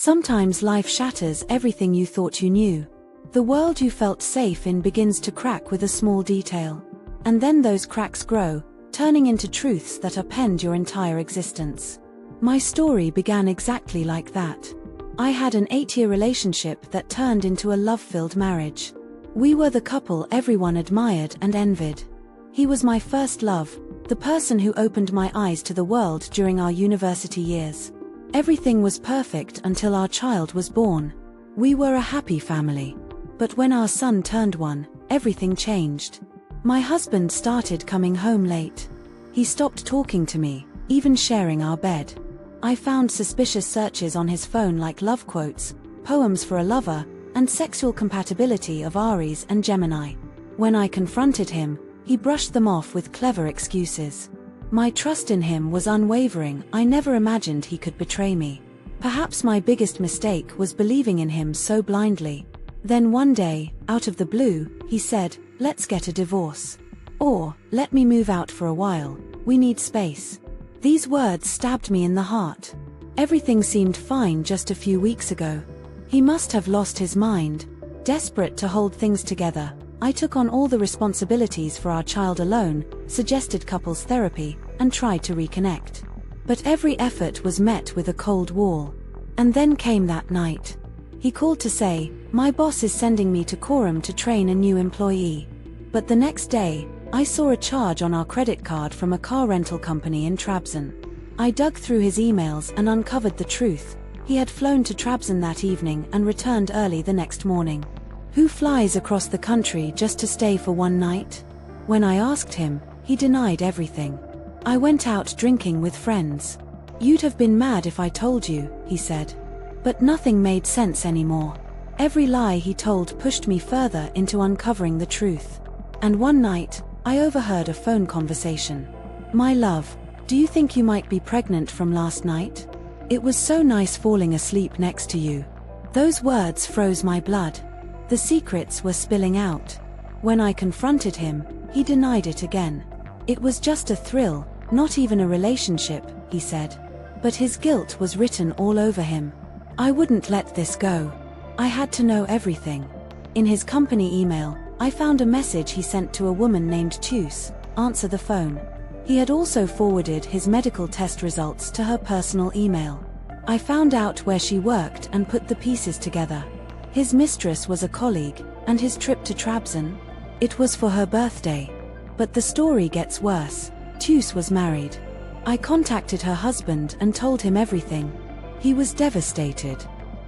Sometimes life shatters everything you thought you knew. The world you felt safe in begins to crack with a small detail. And then those cracks grow, turning into truths that upend your entire existence. My story began exactly like that. I had an 8-year relationship that turned into a love-filled marriage. We were the couple everyone admired and envied. He was my first love, the person who opened my eyes to the world during our university years. Everything was perfect until our child was born. We were a happy family. But when our son turned 1, everything changed. My husband started coming home late. He stopped talking to me, even sharing our bed. I found suspicious searches on his phone like love quotes, poems for a lover, and sexual compatibility of Aries and Gemini. When I confronted him, he brushed them off with clever excuses. My trust in him was unwavering. I never imagined he could betray me. Perhaps my biggest mistake was believing in him so blindly. Then one day, out of the blue, he said, "Let's get a divorce. Or, let me move out for a while, we need space." These words stabbed me in the heart. Everything seemed fine just a few weeks ago. He must have lost his mind. Desperate to hold things together, I took on all the responsibilities for our child alone, suggested couples therapy, and tried to reconnect. But every effort was met with a cold wall. And then came that night. He called to say, "My boss is sending me to Quorum to train a new employee." But the next day, I saw a charge on our credit card from a car rental company in Trabzon. I dug through his emails and uncovered the truth. He had flown to Trabzon that evening and returned early the next morning. Who flies across the country just to stay for one night? When I asked him, he denied everything. "I went out drinking with friends. You'd have been mad if I told you," he said. But nothing made sense anymore. Every lie he told pushed me further into uncovering the truth. And one night, I overheard a phone conversation. "My love, do you think you might be pregnant from last night? It was so nice falling asleep next to you." Those words froze my blood. The secrets were spilling out. When I confronted him, he denied it again. "It was just a thrill, not even a relationship," he said. But his guilt was written all over him. I wouldn't let this go. I had to know everything. In his company email, I found a message he sent to a woman named Tus, "Answer the phone." He had also forwarded his medical test results to her personal email. I found out where she worked and put the pieces together. His mistress was a colleague, and his trip to Trabzon? It was for her birthday. But the story gets worse. Tus was married. I contacted her husband and told him everything. He was devastated.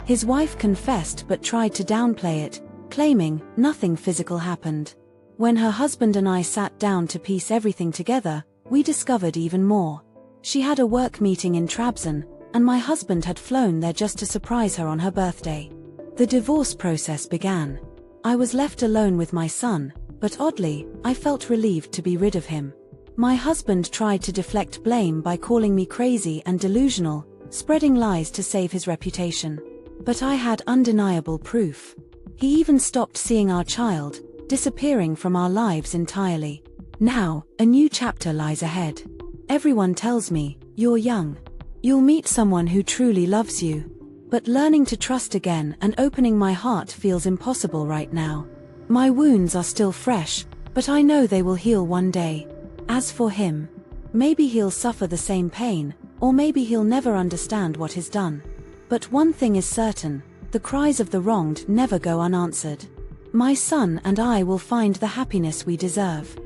His wife confessed but tried to downplay it, claiming nothing physical happened. When her husband and I sat down to piece everything together, we discovered even more. She had a work meeting in Trabzon, and my husband had flown there just to surprise her on her birthday. The divorce process began. I was left alone with my son, but oddly, I felt relieved to be rid of him. My husband tried to deflect blame by calling me crazy and delusional, spreading lies to save his reputation. But I had undeniable proof. He even stopped seeing our child, disappearing from our lives entirely. Now, a new chapter lies ahead. Everyone tells me, "You're young. You'll meet someone who truly loves you." But learning to trust again and opening my heart feels impossible right now. My wounds are still fresh, but I know they will heal one day. As for him, maybe he'll suffer the same pain, or maybe he'll never understand what is done. But one thing is certain, the cries of the wronged never go unanswered. My son and I will find the happiness we deserve.